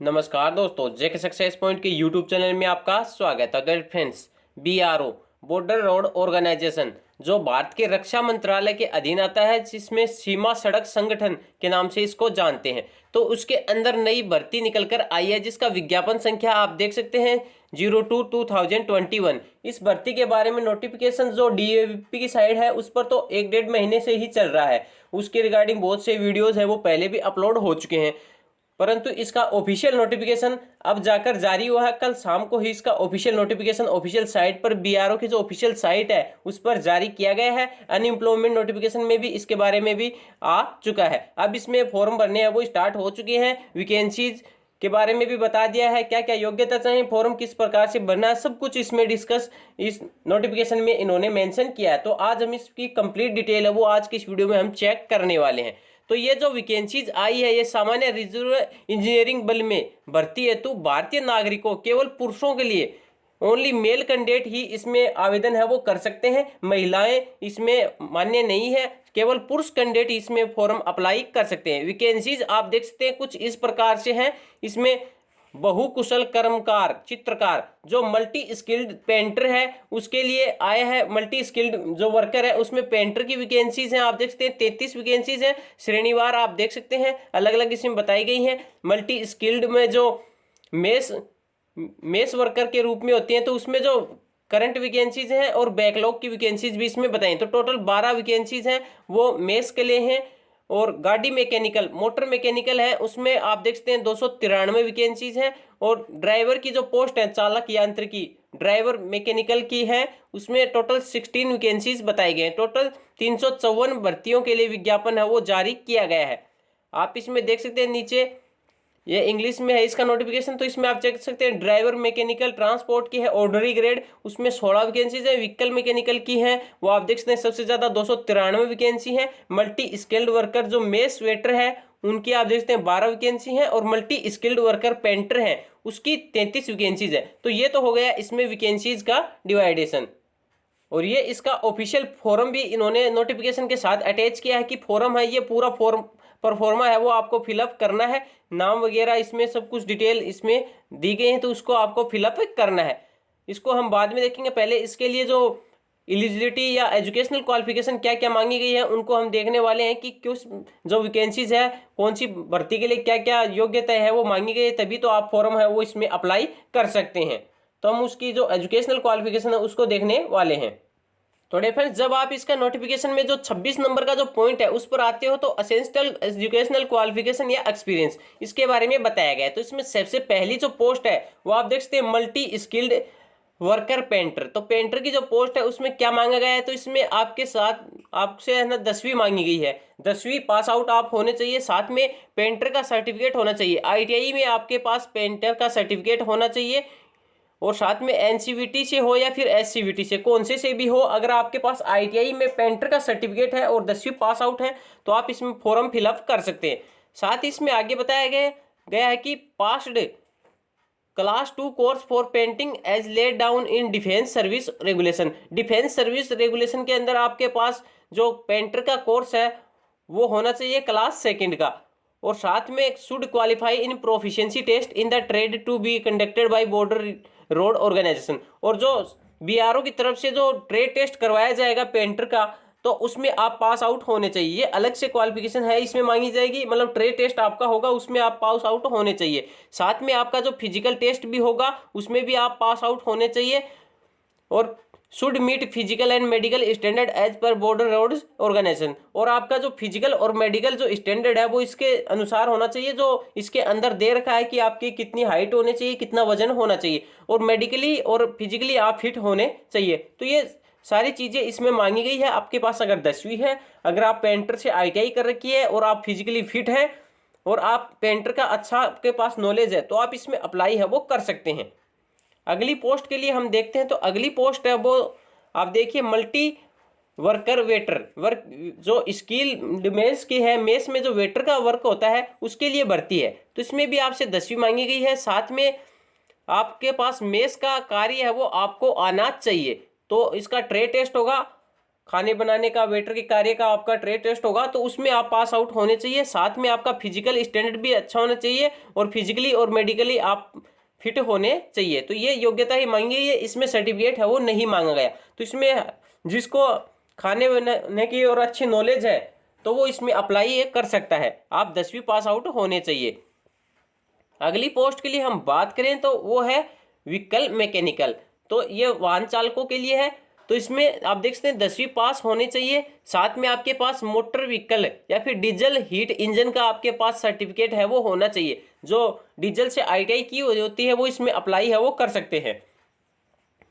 नमस्कार दोस्तों, J K success point के यूट्यूब चैनल में आपका स्वागत है। तो friends, BRO border road organisation जो भारत के रक्षा मंत्रालय के अधीन आता है, जिसमें सीमा सड़क संगठन के नाम से इसको जानते हैं। तो उसके अंदर नई भर्ती निकलकर आई है, जिसका विज्ञापन संख्या आप देख सकते हैं 02/2021। इस भर्ती के बारे में नोटिफिकेशन जो डीएवीपी की साइड है उस पर तो 1-1.5 महीने से ही चल रहा है। उसके रिगार्डिंग बहुत से वीडियोज है वो पहले भी अपलोड हो चुके हैं, परंतु इसका ऑफिशियल नोटिफिकेशन अब जाकर जारी हुआ है। कल शाम को ही इसका ऑफिशियल नोटिफिकेशन ऑफिशियल साइट पर, बीआरओ की जो ऑफिशियल साइट है उस पर जारी किया गया है। अनएम्प्लॉयमेंट नोटिफिकेशन में भी इसके बारे में भी आ चुका है। अब इसमें फॉर्म भरने हैं वो स्टार्ट हो चुके हैं। वैकेंसीज के बारे में भी बता दिया है, क्या क्या योग्यता चाहिए, फॉर्म किस प्रकार से भरना है, सब कुछ इसमें डिस्कस इस नोटिफिकेशन में इन्होंने मेंशन किया है। तो आज हम इसकी कंप्लीट डिटेल है वो आज की इस वीडियो में हम चेक करने वाले हैं। तो ये जो वैकेंसीज आई है ये सामान्य रिजर्व इंजीनियरिंग बल में भर्ती हेतु भारतीय नागरिकों, केवल पुरुषों के लिए, ओनली मेल कैंडिडेट ही इसमें आवेदन है वो कर सकते हैं। महिलाएं इसमें मान्य नहीं है, केवल पुरुष कैंडिडेट इसमें फॉर्म अप्लाई कर सकते हैं। वैकेंसीज आप देख सकते हैं कुछ इस प्रकार से हैं। इसमें बहुकुशल कर्मकार, चित्रकार, जो मल्टी स्किल्ड पेंटर है उसके लिए आए हैं। मल्टी स्किल्ड जो वर्कर है उसमें पेंटर की वैकेंसीज हैं, आप देख सकते हैं 33 वैकेंसीज हैं। श्रेणीवार आप देख सकते हैं अलग अलग इसमें बताई गई हैं। मल्टी स्किल्ड में जो मेस वर्कर के रूप में होती हैं, तो उसमें जो करंट वैकेंसीज हैं और बैकलॉग की वैकेंसीज भी इसमें बताई। तो टोटल 12 वैकेंसीज हैं वो मेस के लिए हैं। और गाड़ी मैकेनिकल, मोटर मैकेनिकल है, उसमें आप देख सकते हैं 293 वैकेंसीज हैं। और ड्राइवर की जो पोस्ट है, चालक यांत्रिकी ड्राइवर मैकेनिकल की है, उसमें टोटल 16 वैकेंसीज बताए गए हैं। टोटल 354 भर्तियों के लिए विज्ञापन है वो जारी किया गया है। आप इसमें देख सकते हैं नीचे ये इंग्लिश में है इसका नोटिफिकेशन, तो इसमें आप चेक कर सकते हैं। ड्राइवर मैकेनिकल ट्रांसपोर्ट की है ऑर्डनरी ग्रेड, उसमें 16 वैकेंसीज है। व्हीकल मैकेनिकल की है वो आप देख सकते हैं सबसे ज्यादा 293 वैकेंसी है। मल्टी स्किल्ड वर्कर जो मेस वेटर है उनकी आप देख सकते हैं 12 वैकेंसी है। और मल्टी स्किल्ड वर्कर पेंटर है उसकी 33 वैकेंसीज है। तो ये तो हो गया इसमें वैकेंसीज का डिवाइडेशन। और ये इसका ऑफिशियल फॉर्म भी इन्होंने नोटिफिकेशन के साथ अटैच किया है कि फॉर्म है ये पूरा फॉर्म परफॉर्मा है वो आपको फिलअप करना है। नाम वगैरह इसमें सब कुछ डिटेल इसमें दी गई है, तो उसको आपको फिलअप करना है। इसको हम बाद में देखेंगे, पहले इसके लिए जो एलिजिबिलिटी या एजुकेशनल क्वालिफिकेशन क्या क्या मांगी गई है उनको हम देखने वाले हैं कि किस जो वैकेंसीज है कौन सी भर्ती के लिए क्या क्या योग्यता है वो मांगी गई है, तभी तो आप फॉर्म है वो इसमें अप्लाई कर सकते हैं। तो हम उसकी जो एजुकेशनल क्वालिफिकेशन है उसको देखने वाले हैं। तो फ्रेंड्स, जब आप इसका नोटिफिकेशन में जो 26 नंबर का जो पॉइंट है उस पर आते हो तो असेंशियल एजुकेशनल क्वालिफिकेशन या एक्सपीरियंस इसके बारे में बताया गया है। तो इसमें सबसे पहली जो पोस्ट है वो आप देख सकते हैं मल्टी स्किल्ड वर्कर पेंटर। तो पेंटर की जो पोस्ट है उसमें क्या मांगा गया है, तो इसमें आपके साथ आपसे है ना 10वीं मांगी गई है। 10वीं पास आउट आप होने चाहिए, साथ में पेंटर का सर्टिफिकेट होना चाहिए। आईटीआई में आपके पास पेंटर का सर्टिफिकेट होना चाहिए, और साथ में एनसीवीटी से हो या फिर एससीवीटी से, कौन से भी हो। अगर आपके पास आईटीआई में पेंटर का सर्टिफिकेट है और 10वीं पास आउट है तो आप इसमें फॉर्म फिलअप कर सकते हैं। साथ ही इसमें आगे बताया गया है कि passed class 2 course for painting as laid down in defence service regulation. Defence service regulation के अंदर आपके पास जो पेंटर का कोर्स है वो होना चाहिए क्लास 2 का। और साथ में should qualify in proficiency test in the trade to be conducted by border road organisation. और जो बीआरओ की तरफ से जो ट्रेड टेस्ट करवाया जाएगा पेंटर का, तो उसमें आप पास आउट होने चाहिए। ये अलग से क्वालिफिकेशन है इसमें मांगी जाएगी, मतलब ट्रेड टेस्ट आपका होगा उसमें आप पास आउट होने चाहिए। साथ में आपका जो फिजिकल टेस्ट भी होगा उसमें भी आप पास आउट होने चाहिए। और should meet physical and medical standard as per border roads organisation. और आपका जो फिजिकल और मेडिकल जो स्टैंडर्ड है वो इसके अनुसार होना चाहिए, जो इसके अंदर दे रखा है कि आपकी कितनी हाइट होनी चाहिए, कितना वजन होना चाहिए, और मेडिकली और फिजिकली आप फिट होने चाहिए। तो ये सारी चीज़ें इसमें मांगी गई है। आपके पास अगर 10वीं है, अगर आप पेंटर से आईटीआई कर रखी है और आप फिजिकली फिट हैं और आप पेंटर का अच्छा आपके पास नॉलेज है तो आप इसमें अप्लाई है वो कर सकते हैं। अगली पोस्ट के लिए हम देखते हैं, तो अगली पोस्ट है वो आप देखिए मल्टी वर्कर वेटर वर्क, जो स्किल मेस की है। मेस में जो वेटर का वर्क होता है उसके लिए भर्ती है। तो इसमें भी आपसे 10वीं मांगी गई है। साथ में आपके पास मेस का कार्य है वो आपको आना चाहिए। तो इसका ट्रेड टेस्ट होगा खाने बनाने का, वेटर के कार्य का आपका ट्रेड टेस्ट होगा, तो उसमें आप पास आउट होने चाहिए। साथ में आपका फिजिकल स्टैंडर्ड भी अच्छा होना चाहिए और फिजिकली और मेडिकली आप फिट होने चाहिए। तो ये योग्यता ही मांगी गई है, इसमें सर्टिफिकेट है वो नहीं मांगा गया। तो इसमें जिसको खाने बनाने की और अच्छी नॉलेज है तो वो इसमें अप्लाई कर सकता है। आप 10वीं पास आउट होने चाहिए। अगली पोस्ट के लिए हम बात करें तो वो है व्हीकल मैकेनिकल। तो ये वाहन चालकों के लिए है। तो इसमें आप देख सकते हैं 10वीं पास होनी चाहिए। साथ में आपके पास मोटर व्हीकल या फिर डीजल हीट इंजन का आपके पास सर्टिफिकेट है वो होना चाहिए। जो डीजल से ITI की होती है वो इसमें अप्लाई है वो कर सकते हैं।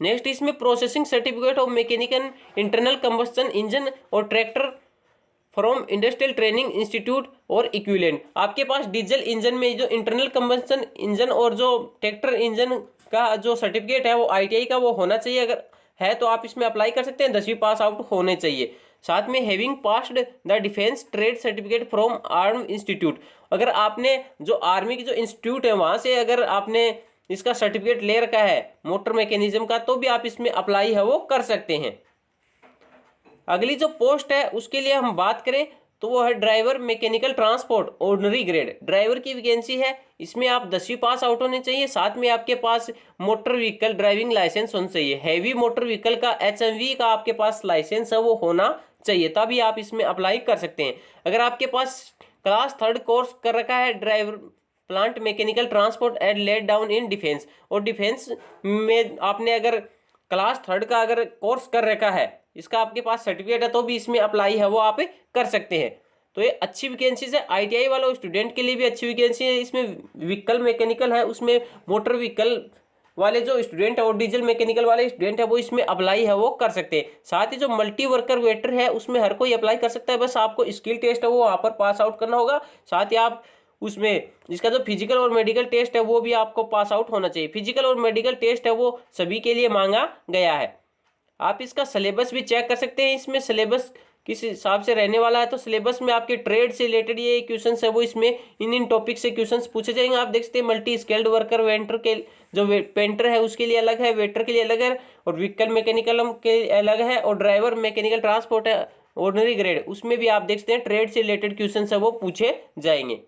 नेक्स्ट इसमें processing certificate of mechanical internal combustion engine और tractor from industrial training institute और इक्विवेलेंट। आपके पास डीजल इंजन में जो इंटरनल कंबस्शन इंजन और जो ट्रैक्टर इंजन का जो सर्टिफिकेट है वो ITI का वो होना चाहिए। अगर है तो आप इसमें अप्लाई कर सकते हैं। 10वीं पास आउट होने चाहिए। साथ में having passed the defence trade certificate from arm institute. अगर आपने जो आर्मी की जो इंस्टीट्यूट है वहाँ से अगर आपने इसका सर्टिफिकेट ले रखा है मोटर मैकेनिज्म का, तो भी आप इसमें अप्लाई है वो कर सकते हैं। अगली जो पोस्ट है उसके लिए हम बात करें तो वो है driver mechanical transport ordinary grade. Driver की वैकेंसी है। इसमें आप 10वीं पास आउट होने चाहिए। साथ में आपके पास मोटर व्हीकल ड्राइविंग लाइसेंस होना चाहिए। हैवी मोटर व्हीकल का HMV का आपके पास लाइसेंस है वो होना चाहिए, तभी आप इसमें अप्लाई कर सकते हैं। अगर आपके पास क्लास 3 कोर्स कर रखा है driver plant mechanical transport and let down in defence, और डिफेंस में आपने अगर क्लास 3 का अगर कोर्स कर रखा है, इसका आपके पास सर्टिफिकेट है, तो भी इसमें अप्लाई है वो आप कर सकते हैं। तो ये अच्छी वैकेंसीज है। ITI वालों स्टूडेंट के लिए भी अच्छी वैकेंसी है। इसमें व्हीकल मैकेनिकल है, उसमें मोटर व्हीकल वाले जो स्टूडेंट है और डीजल मैकेनिकल वाले स्टूडेंट है वो इसमें अप्लाई है वो कर सकते हैं। साथ ही जो मल्टी वर्कर वेटर है उसमें हर कोई अप्लाई कर सकता है। बस आपको स्किल टेस्ट है वो वहाँ पर पास आउट करना होगा। साथ ही आप उसमें इसका जो फिजिकल और मेडिकल टेस्ट है वो भी आपको पास आउट होना चाहिए। फिजिकल और मेडिकल टेस्ट है वो सभी के लिए मांगा गया है। आप इसका सिलेबस भी चेक कर सकते हैं। इसमें सिलेबस किस हिसाब से रहने वाला है, तो सिलेबस में आपके ट्रेड से रिलेटेड ये क्वेश्चंस है वो इसमें इन टॉपिक से क्वेश्चंस पूछे जाएंगे। आप देख सकते हैं मल्टी स्किल्ड वर्कर वेंटर के जो पेंटर है उसके लिए अलग है, वेटर के लिए अलग है, और व्हीकल मैकेनिकल के अलग है, और ड्राइवर मैकेनिकल ट्रांसपोर्ट है ऑर्डिनरी ग्रेड, उसमें भी आप देख सकते हैं ट्रेड से रिलेटेड क्वेश्चंस है वो पूछे जाएंगे।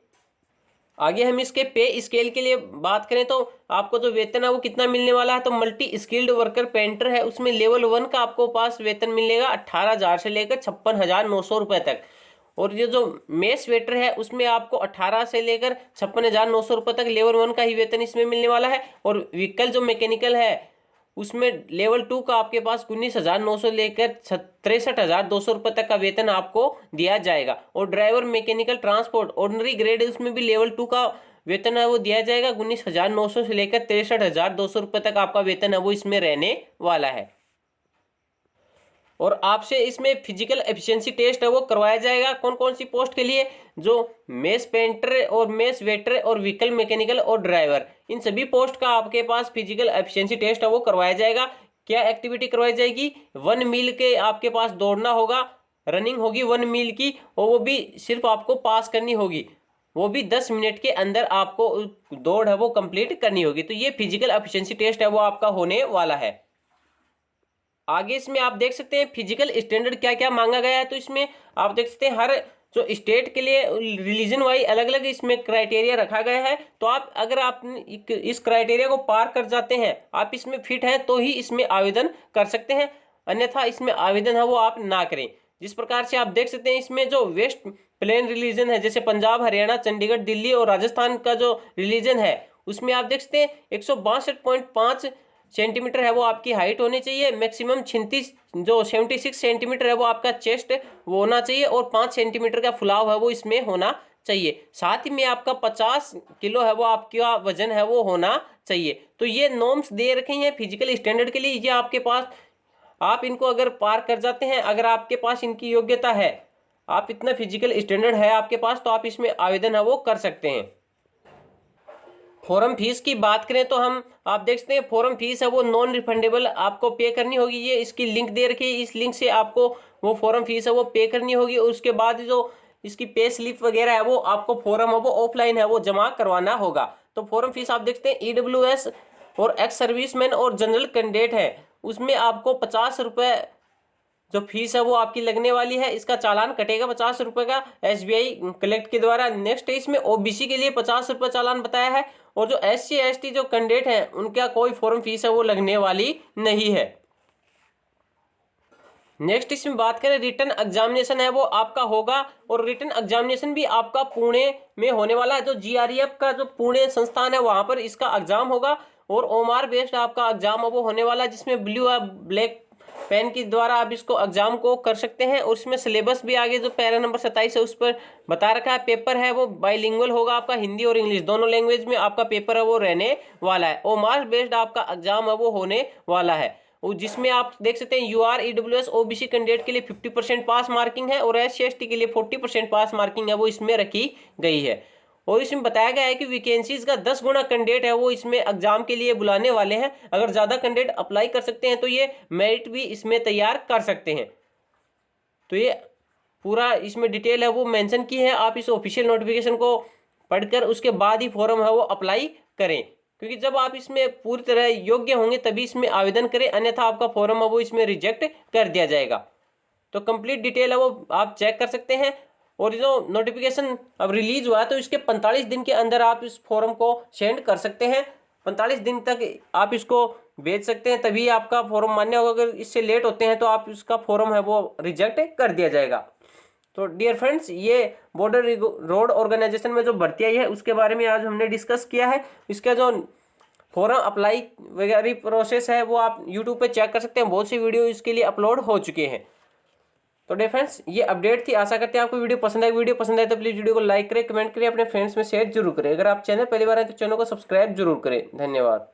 आगे हम इसके पे स्केल के लिए बात करें तो आपको जो वेतन है वो कितना मिलने वाला है, तो मल्टी स्किल्ड वर्कर पेंटर है उसमें लेवल 1 का आपको पास वेतन मिलेगा 18,000 से लेकर 56,900 रुपये तक। और ये जो मेस वेटर है उसमें आपको 18 से लेकर 56,900 रुपये तक लेवल 1 का ही वेतन इसमें मिलने वाला है। और व्हीकल जो मैकेनिकल है उसमें लेवल 2 का आपके पास 19,900 लेकर 63,200 रुपये तक का वेतन आपको दिया जाएगा। और driver mechanical transport ordinary grade उसमें भी लेवल 2 का वेतन है वो दिया जाएगा। 19,900 से लेकर 63,200 रुपये तक आपका वेतन है वो इसमें रहने वाला है। और आपसे इसमें फिजिकल एफिशिएंसी टेस्ट है वो करवाया जाएगा। कौन कौन सी पोस्ट के लिए, जो मेस पेंटर और मेस वेटर और व्हीकल मैकेनिकल और ड्राइवर, इन सभी पोस्ट का आपके पास फिजिकल एफिशिएंसी टेस्ट है वो करवाया जाएगा। क्या एक्टिविटी करवाई जाएगी, 1 मील के आपके पास दौड़ना होगा, रनिंग होगी 1 मील की, और वो भी सिर्फ आपको पास करनी होगी, वो भी 10 मिनट के अंदर आपको दौड़ है वो कंप्लीट करनी होगी। तो ये फिजिकल एफिशिएंसी टेस्ट है वो आपका होने वाला है। आगे इसमें आप देख सकते हैं फिजिकल स्टैंडर्ड क्या क्या मांगा गया है। तो इसमें आप देख सकते हैं हर जो स्टेट के लिए रिलीजन वाइज अलग अलग इसमें क्राइटेरिया रखा गया है। तो आप अगर आप इस क्राइटेरिया को पार कर जाते हैं, आप इसमें फिट हैं, तो ही इसमें आवेदन कर सकते हैं, अन्यथा इसमें आवेदन है वो आप ना करें। जिस प्रकार से आप देख सकते हैं इसमें जो वेस्ट प्लेन रिलीजन है, जैसे पंजाब, हरियाणा, चंडीगढ़, दिल्ली और राजस्थान का जो रिलीजन है उसमें आप देख सकते हैं 162.5 सेंटीमीटर है वो आपकी हाइट होनी चाहिए। मैक्सिमम 76 सेंटीमीटर है वो आपका चेस्ट वो होना चाहिए, और 5 सेंटीमीटर का फुलाव है वो इसमें होना चाहिए। साथ ही में आपका 50 किलो है वो आपका वजन है वो होना चाहिए। तो ये नॉर्म्स दे रखे हैं फिजिकल स्टैंडर्ड के लिए। ये आपके पास, आप इनको अगर पार कर जाते हैं, अगर आपके पास इनकी योग्यता है, आप इतना फिजिकल स्टैंडर्ड है आपके पास, तो आप इसमें आवेदन है वो कर सकते हैं। फॉर्म फीस की बात करें तो हम आप देख सकते हैं फॉर्म फीस है वो नॉन रिफंडेबल आपको पे करनी होगी। ये इसकी लिंक दे रखी है, इस लिंक से आपको वो फॉर्म फीस है वो पे करनी होगी। और उसके बाद जो इसकी पे स्लिप वगैरह है वो आपको फॉर्म है वो ऑफलाइन है वो जमा करवाना होगा। तो फॉर्म फीस आप देखते हैं EWS और एक्स सर्विसमैन और जनरल कैंडिडेट है उसमें आपको 50 रुपये जो फीस है वो आपकी लगने वाली है। इसका चालान कटेगा 50 रुपये का SBI कलेक्ट के द्वारा। नेक्स्ट है इसमें OBC के लिए 50 रुपये चालान बताया है, और जो SC ST जो कैंडिडेट हैं उनका कोई फॉर्म फीस है वो लगने वाली नहीं है। नेक्स्ट इसमें बात करें, रिटर्न एग्जामिनेशन है वो आपका होगा, और रिटर्न एग्जामिनेशन भी आपका पुणे में होने वाला है। जो GREF का जो पुणे संस्थान है वहां पर इसका एग्जाम होगा, और OMR बेस्ड आपका एग्जाम है वो होने वाला है, जिसमें ब्लू या ब्लैक पेन के द्वारा आप इसको एग्जाम को कर सकते हैं। और इसमें सिलेबस भी आगे जो पैरा नंबर 27 है उस पर बता रखा है। पेपर है वो बाइलिंगुअल होगा, आपका हिंदी और इंग्लिश दोनों लैंग्वेज में आपका पेपर है वो रहने वाला है। OMR बेस्ड आपका एग्जाम है वो होने वाला है, जिसमें आप देख सकते हैं UR EWS OBC कैंडिडेट के लिए 50% पास मार्किंग है, और SC ST के लिए 40% पास मार्किंग है वो इसमें रखी गई है। और इसमें बताया गया है कि वैकेंसीज का 10 गुना कैंडिडेट है वो इसमें एग्जाम के लिए बुलाने वाले हैं। अगर ज़्यादा कैंडिडेट अप्लाई कर सकते हैं तो ये मेरिट भी इसमें तैयार कर सकते हैं। तो ये पूरा इसमें डिटेल है वो मेंशन की है। आप इस ऑफिशियल नोटिफिकेशन को पढ़कर उसके बाद ही फॉर्म है वो अप्लाई करें, क्योंकि जब आप इसमें पूरी तरह योग्य होंगे तभी इसमें आवेदन करें, अन्यथा आपका फॉर्म है वो इसमें रिजेक्ट कर दिया जाएगा। तो कंप्लीट डिटेल है वो आप चेक कर सकते हैं। और जो नोटिफिकेशन अब रिलीज हुआ है तो इसके 45 दिन के अंदर आप इस फॉर्म को सेंड कर सकते हैं। 45 दिन तक आप इसको भेज सकते हैं, तभी आपका फॉर्म मान्य होगा। अगर इससे लेट होते हैं तो आप इसका फॉर्म है वो रिजेक्ट कर दिया जाएगा। तो डियर फ्रेंड्स, ये बॉर्डर रोड ऑर्गेनाइजेशन में जो भर्ती आई है उसके बारे में आज हमने डिस्कस किया है। इसका जो फॉर्म अप्लाई वगैरह प्रोसेस है वो आप यूट्यूब पे चेक कर सकते हैं, बहुत सी वीडियो इसके लिए अपलोड हो चुके हैं। तो डियर फ्रेंड्स, ये अपडेट थी। आशा करते हैं आपको वीडियो पसंद आए। वीडियो पसंद आए तो प्लीज़ वीडियो को लाइक करें, कमेंट करें, अपने फ्रेंड्स में शेयर जरूर करें। अगर आप चैनल पहली बार आए तो चैनल को सब्सक्राइब जरूर करें। धन्यवाद।